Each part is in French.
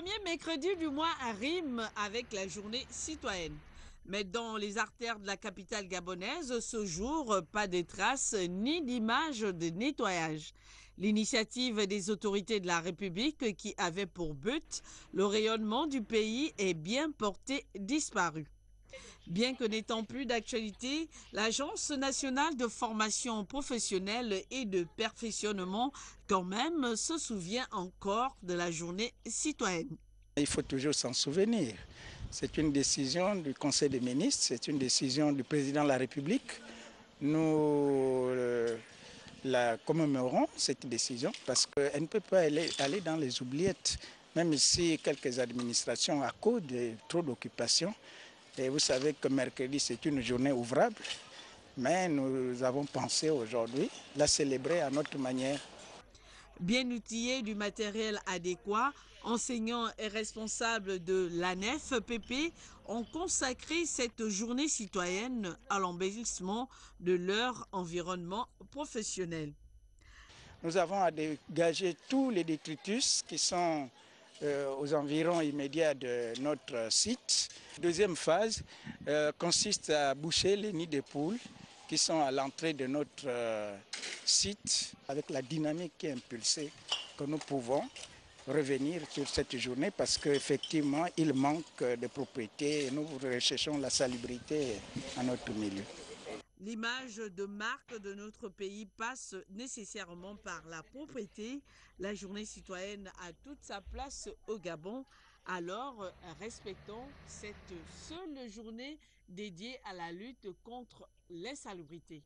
premier mercredi du mois rime avec la journée citoyenne. Mais dans les artères de la capitale gabonaise, ce jour, pas de traces ni d'images de nettoyage. L'initiative des autorités de la République qui avait pour but le rayonnement du pays est bien portée disparue. Bien que n'étant plus d'actualité, l'Agence nationale de formation professionnelle et de perfectionnement quand même se souvient encore de la journée citoyenne. Il faut toujours s'en souvenir. C'est une décision du Conseil des ministres, c'est une décision du président de la République. Nous la commémorons, cette décision, parce qu'elle ne peut pas aller dans les oubliettes, même si quelques administrations, à cause de trop d'occupations, et vous savez que mercredi, c'est une journée ouvrable, mais nous avons pensé aujourd'hui la célébrer à notre manière. Bien outillés du matériel adéquat, enseignants et responsables de l'ANEF-PP ont consacré cette journée citoyenne à l'embellissement de leur environnement professionnel. Nous avons à dégager tous les détritus qui sont aux environs immédiats de notre site. Deuxième phase consiste à boucher les nids de poules qui sont à l'entrée de notre site. Avec la dynamique qui est impulsée, que nous pouvons revenir sur cette journée parce qu'effectivement, il manque de propriété et nous recherchons la salubrité à notre milieu. L'image de marque de notre pays passe nécessairement par la propreté. La journée citoyenne a toute sa place au Gabon. Alors, respectons cette seule journée dédiée à la lutte contre l'insalubrité.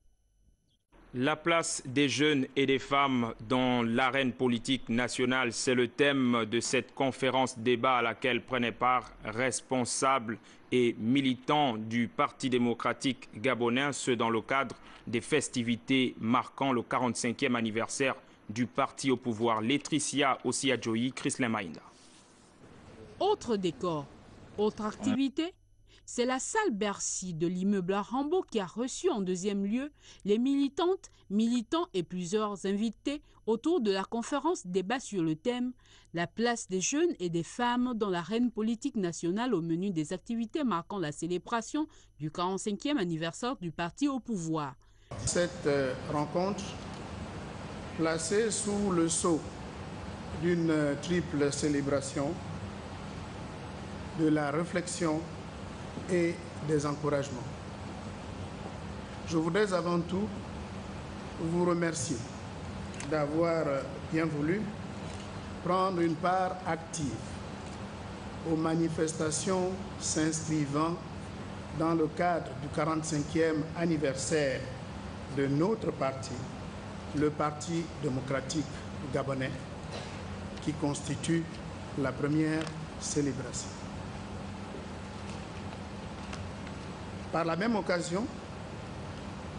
La place des jeunes et des femmes dans l'arène politique nationale, c'est le thème de cette conférence débat à laquelle prenaient part responsables et militants du Parti démocratique gabonais, ce dans le cadre des festivités marquant le 45e anniversaire du parti au pouvoir. Laetitia Osiadjoyi, Chrislin Maïnda. Autre décor, autre activité, c'est la salle Bercy de l'immeuble Rambo qui a reçu en deuxième lieu les militantes, militants et plusieurs invités autour de la conférence débat sur le thème « La place des jeunes et des femmes dans l'arène politique nationale » au menu des activités marquant la célébration du 45e anniversaire du parti au pouvoir. Cette rencontre, placée sous le sceau d'une triple célébration, de la réflexion et des encouragements. Je voudrais avant tout vous remercier d'avoir bien voulu prendre une part active aux manifestations s'inscrivant dans le cadre du 45e anniversaire de notre parti, le Parti démocratique gabonais, qui constitue la première célébration. Par la même occasion,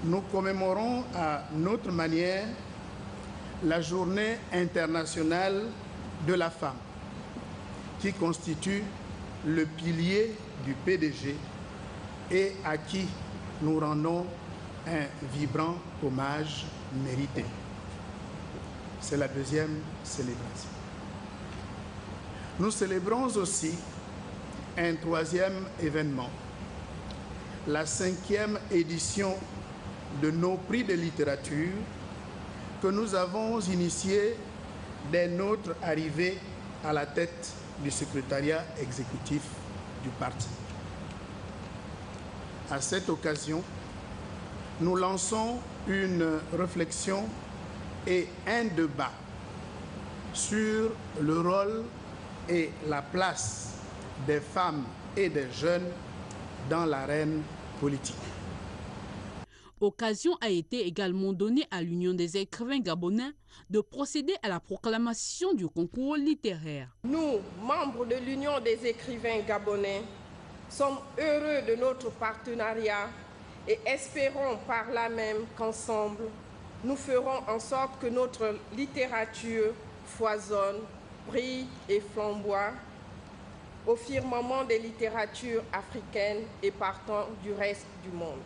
nous commémorons à notre manière la Journée internationale de la femme, qui constitue le pilier du PDG et à qui nous rendons un vibrant hommage mérité. C'est la deuxième célébration. Nous célébrons aussi un troisième événement, la 5e édition de nos prix de littérature que nous avons initiés dès notre arrivée à la tête du secrétariat exécutif du parti. À cette occasion, nous lançons une réflexion et un débat sur le rôle et la place des femmes et des jeunes dans l'arène politique. Occasion a été également donnée à l'Union des écrivains gabonais de procéder à la proclamation du concours littéraire. Nous, membres de l'Union des écrivains gabonais, sommes heureux de notre partenariat et espérons par là même qu'ensemble, nous ferons en sorte que notre littérature foisonne, brille et flamboie au firmament des littératures africaines et partant du reste du monde.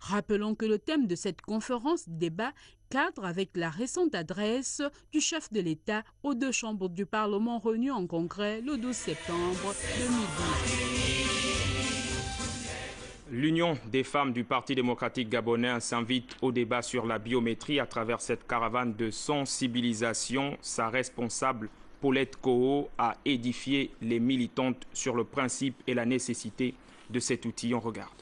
Rappelons que le thème de cette conférence débat cadre avec la récente adresse du chef de l'État aux deux chambres du Parlement réunies en congrès le 12 septembre 2012. L'Union des femmes du Parti démocratique gabonais s'invite au débat sur la biométrie à travers cette caravane de sensibilisation. Sa responsable, Paulette Koho, a édifié les militantes sur le principe et la nécessité de cet outil. On regarde.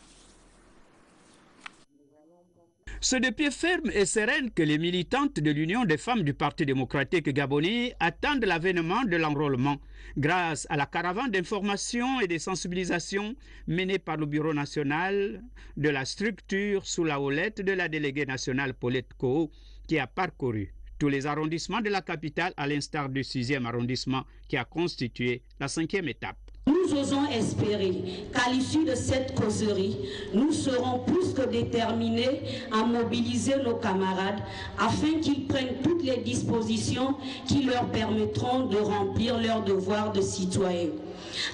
C'est de pied ferme et sereine que les militantes de l'Union des femmes du Parti démocratique gabonais attendent l'avènement de l'enrôlement grâce à la caravane d'information et de sensibilisation menée par le Bureau national de la structure sous la houlette de la déléguée nationale Paulette Koho qui a parcouru tous les arrondissements de la capitale à l'instar du 6e arrondissement qui a constitué la 5e étape. Nous osons espérer qu'à l'issue de cette causerie, nous serons plus que déterminés à mobiliser nos camarades afin qu'ils prennent toutes les dispositions qui leur permettront de remplir leur devoir de citoyen,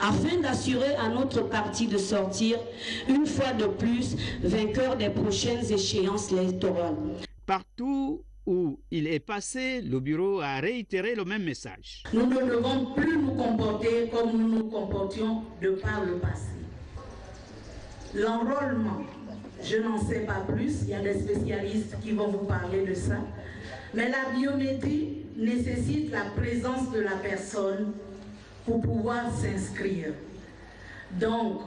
afin d'assurer à notre parti de sortir, une fois de plus, vainqueur des prochaines échéances électorales. Partout où il est passé, le bureau a réitéré le même message. Nous ne devons plus nous comporter comme nous nous comportions de par le passé. L'enrôlement, je n'en sais pas plus, il y a des spécialistes qui vont vous parler de ça, mais la biométrie nécessite la présence de la personne pour pouvoir s'inscrire. Donc,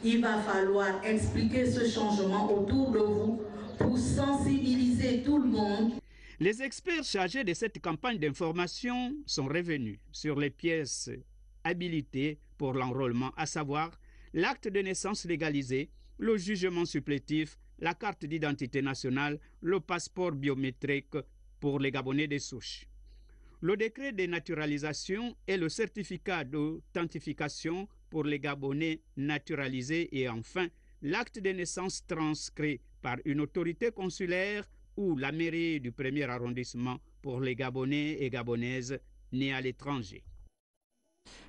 il va falloir expliquer ce changement autour de vous pour sensibiliser tout le monde. Les experts chargés de cette campagne d'information sont revenus sur les pièces habilitées pour l'enrôlement, à savoir l'acte de naissance légalisé, le jugement supplétif, la carte d'identité nationale, le passeport biométrique pour les Gabonais des souches, le décret de naturalisation et le certificat d'authentification pour les Gabonais naturalisés et enfin l'acte de naissance transcrit par une autorité consulaire ou la mairie du 1er arrondissement pour les Gabonais et Gabonaises nés à l'étranger.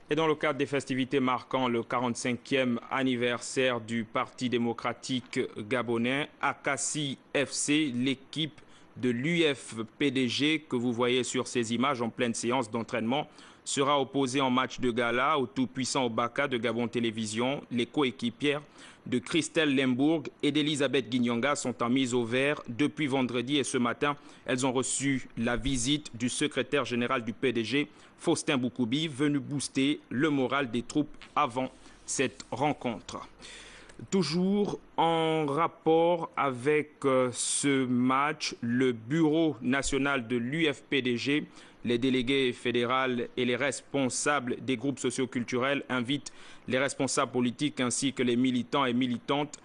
Et dans le cadre des festivités marquant le 45e anniversaire du Parti démocratique gabonais, Akassi FC, l'équipe de l'UFPDG que vous voyez sur ces images en pleine séance d'entraînement, sera opposée en match de gala au tout-puissant Obaka de Gabon Télévision. Les coéquipières de Christelle Lembourg et d'Elisabeth Guignanga sont en mise au vert depuis vendredi et ce matin, elles ont reçu la visite du secrétaire général du PDG, Faustin Boukoubi, venu booster le moral des troupes avant cette rencontre. Toujours en rapport avec ce match, le bureau national de l'UFPDG, les délégués fédéraux et les responsables des groupes socioculturels invitent les responsables politiques ainsi que les militants et militantes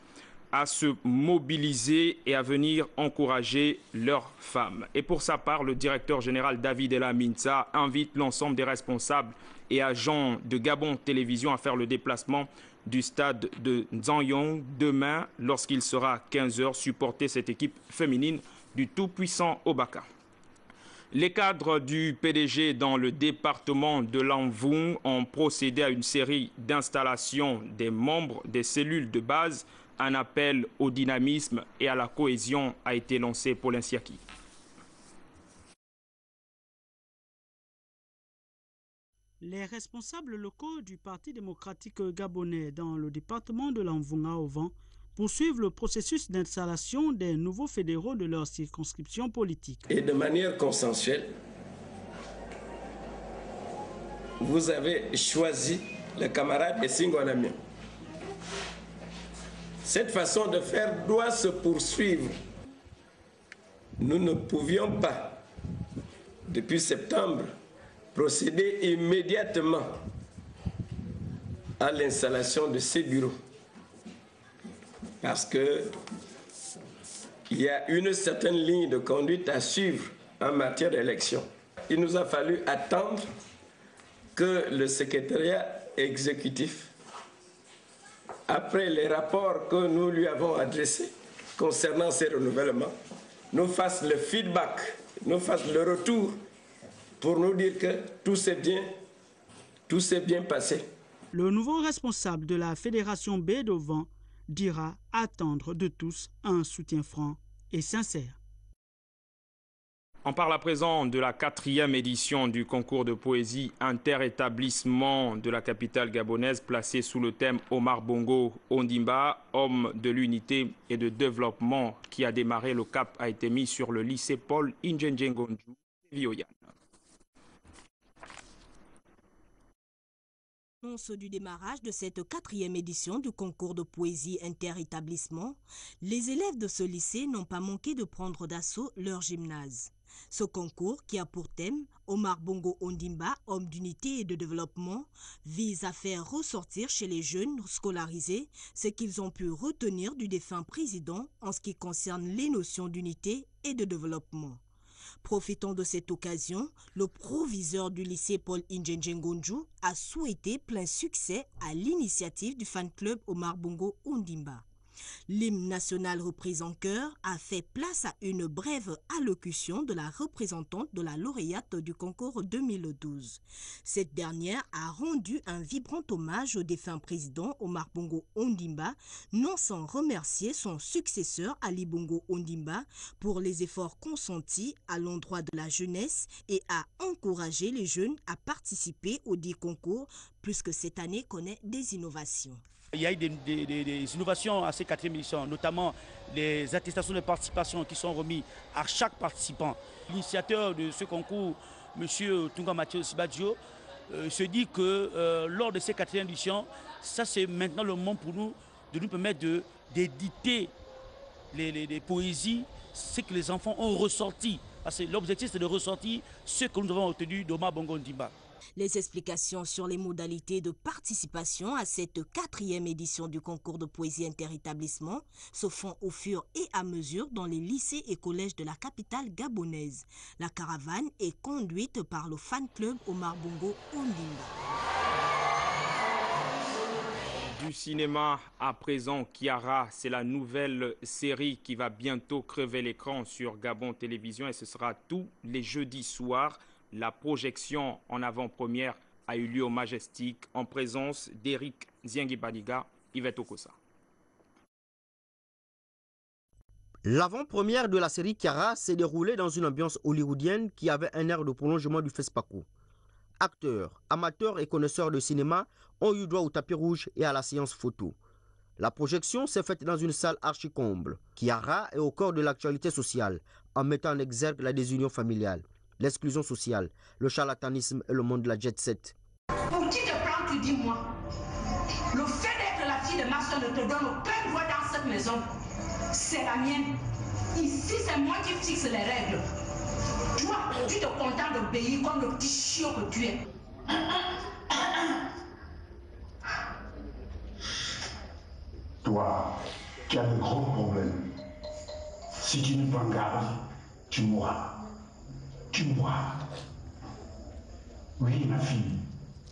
à se mobiliser et à venir encourager leurs femmes. Et pour sa part, le directeur général David Ella Minsa invite l'ensemble des responsables et agents de Gabon Télévision à faire le déplacement du stade de Nzanyong demain lorsqu'il sera 15 h supporter cette équipe féminine du tout-puissant Obaka. Les cadres du PDG dans le département de l'Anvoung ont procédé à une série d'installations des membres des cellules de base. Un appel au dynamisme et à la cohésion a été lancé pour l'Insiaki. Les responsables locaux du Parti démocratique gabonais dans le département de l'Anvoung au vent poursuivent le processus d'installation des nouveaux fédéraux de leur circonscription politique. Et de manière consensuelle, vous avez choisi le camarade Essingo Anamian. Cette façon de faire doit se poursuivre. Nous ne pouvions pas, depuis septembre, procéder immédiatement à l'installation de ces bureaux. Parce qu'il y a une certaine ligne de conduite à suivre en matière d'élection. Il nous a fallu attendre que le secrétariat exécutif, après les rapports que nous lui avons adressés concernant ces renouvellements, nous fasse le feedback, nous fasse le retour pour nous dire que tout s'est bien passé. Le nouveau responsable de la Fédération B de Vent dira attendre de tous un soutien franc et sincère. On parle à présent de la 4e édition du concours de poésie interétablissement de la capitale gabonaise placé sous le thème Omar Bongo Ondimba, homme de l'unité et de développement qui a démarré. Le cap a été mis sur le lycée Paul Indjenjengonju Vioyan. Annonce du démarrage de cette 4e édition du concours de poésie interétablissement, les élèves de ce lycée n'ont pas manqué de prendre d'assaut leur gymnase. Ce concours, qui a pour thème Omar Bongo Ondimba, homme d'unité et de développement, vise à faire ressortir chez les jeunes scolarisés ce qu'ils ont pu retenir du défunt président en ce qui concerne les notions d'unité et de développement. Profitant de cette occasion, le proviseur du lycée Paul Indjenjengonju a souhaité plein succès à l'initiative du fan club Omar Bongo Ondimba. L'hymne national repris en chœur a fait place à une brève allocution de la représentante de la lauréate du concours 2012. Cette dernière a rendu un vibrant hommage au défunt président Omar Bongo Ondimba, non sans remercier son successeur Ali Bongo Ondimba pour les efforts consentis à l'endroit de la jeunesse et a encouragé les jeunes à participer au dit concours, puisque cette année connaît des innovations. Il y a eu des innovations à ces 4e éditions, notamment les attestations de participation qui sont remises à chaque participant. L'initiateur de ce concours, M. Tunga Mathieu Sibadjo, se dit que lors de ces 4e éditions, ça c'est maintenant le moment pour nous de nous permettre d'éditer les poésies, ce que les enfants ont ressorti. Parce que l'objectif c'est de ressortir ce que nous avons obtenu d'Omar Bongo Ondimba. Les explications sur les modalités de participation à cette 4e édition du concours de poésie interétablissement se font au fur et à mesure dans les lycées et collèges de la capitale gabonaise. La caravane est conduite par le fan club Omar Bongo Ondimba. Du cinéma à présent, Kiara, c'est la nouvelle série qui va bientôt crever l'écran sur Gabon Télévision et ce sera tous les jeudis soirs. La projection en avant-première a eu lieu au Majestic en présence d'Eric Ziengibadiga, Yvette Okosa. L'avant-première de la série Kiara s'est déroulée dans une ambiance hollywoodienne qui avait un air de prolongement du FESPACO. Acteurs, amateurs et connaisseurs de cinéma ont eu droit au tapis rouge et à la séance photo. La projection s'est faite dans une salle archi-comble. Kiara est au cœur de l'actualité sociale en mettant en exergue la désunion familiale, l'exclusion sociale, le charlatanisme et le monde de la jet set. Pour qui te prends, tu dis moi. Le fait d'être la fille de ma soeur ne te donne aucun droit dans cette maison. C'est la mienne. Ici, c'est moi qui fixe les règles. Toi, tu te contentes d'obéir comme le petit chiot que tu es. Toi, tu as de gros problèmes. Si tu ne prends garde, tu mourras. Tu mourras. Oui, ma fille,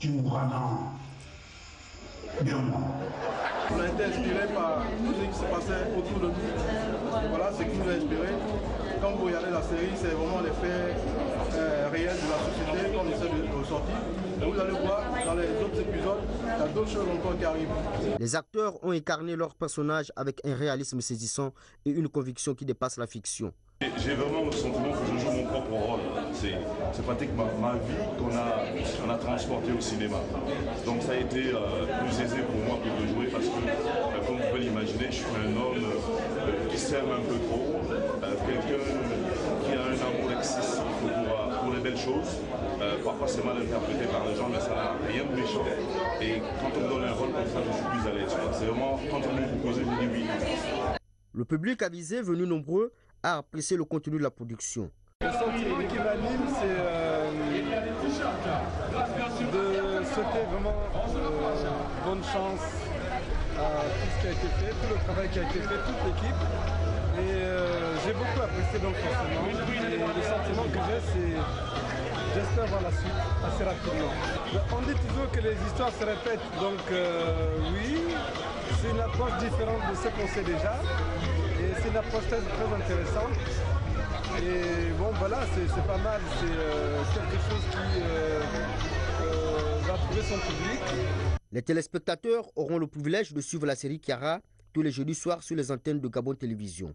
tu mourras dans 2 mois. On a été inspiré par tout ce qui se passait autour de nous. Et voilà ce qui nous a inspiré. Quand vous regardez la série, c'est vraiment les faits réels de la société qu'on essaie de ressortir. Et vous allez voir dans les autres épisodes, il y a d'autres choses encore qui arrivent. Les acteurs ont incarné leurs personnages avec un réalisme saisissant et une conviction qui dépasse la fiction. J'ai vraiment le sentiment que je joue mon propre rôle. C'est pratiquement ma vie qu'on a transportée au cinéma. Donc ça a été plus aisé pour moi que de jouer parce que, comme vous pouvez l'imaginer, je suis un homme qui s'aime un peu trop, quelqu'un qui a un amour excessif pour les belles choses. Parfois c'est mal interprété par les gens, mais ça n'a rien de méchant. Et quand on me donne un rôle comme ça, je suis plus à l'aise. C'est vraiment, quand on me propose, je dis oui. Le public avisé, venu nombreux, a apprécié le contenu de la production. Le sentiment qui m'anime, c'est de souhaiter vraiment bonne chance à tout ce qui a été fait, tout le travail qui a été fait, toute l'équipe. Et j'ai beaucoup apprécié donc forcément. Et le sentiment que j'ai, c'est j'espère voir la suite assez rapidement. On dit toujours que les histoires se répètent, donc oui, c'est une approche différente de ce qu'on sait déjà. Et c'est une approche très intéressante. Et bon voilà, c'est pas mal, c'est quelque chose qui va trouver son public. Les téléspectateurs auront le privilège de suivre la série Kiara tous les jeudis soirs sur les antennes de Gabon Télévision.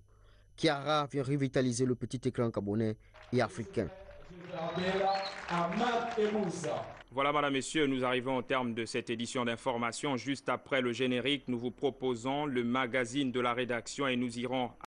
Kiara vient revitaliser le petit écran gabonais et africain. Voilà, madame, messieurs, nous arrivons au terme de cette édition d'information. Juste après le générique, nous vous proposons le magazine de la rédaction et nous irons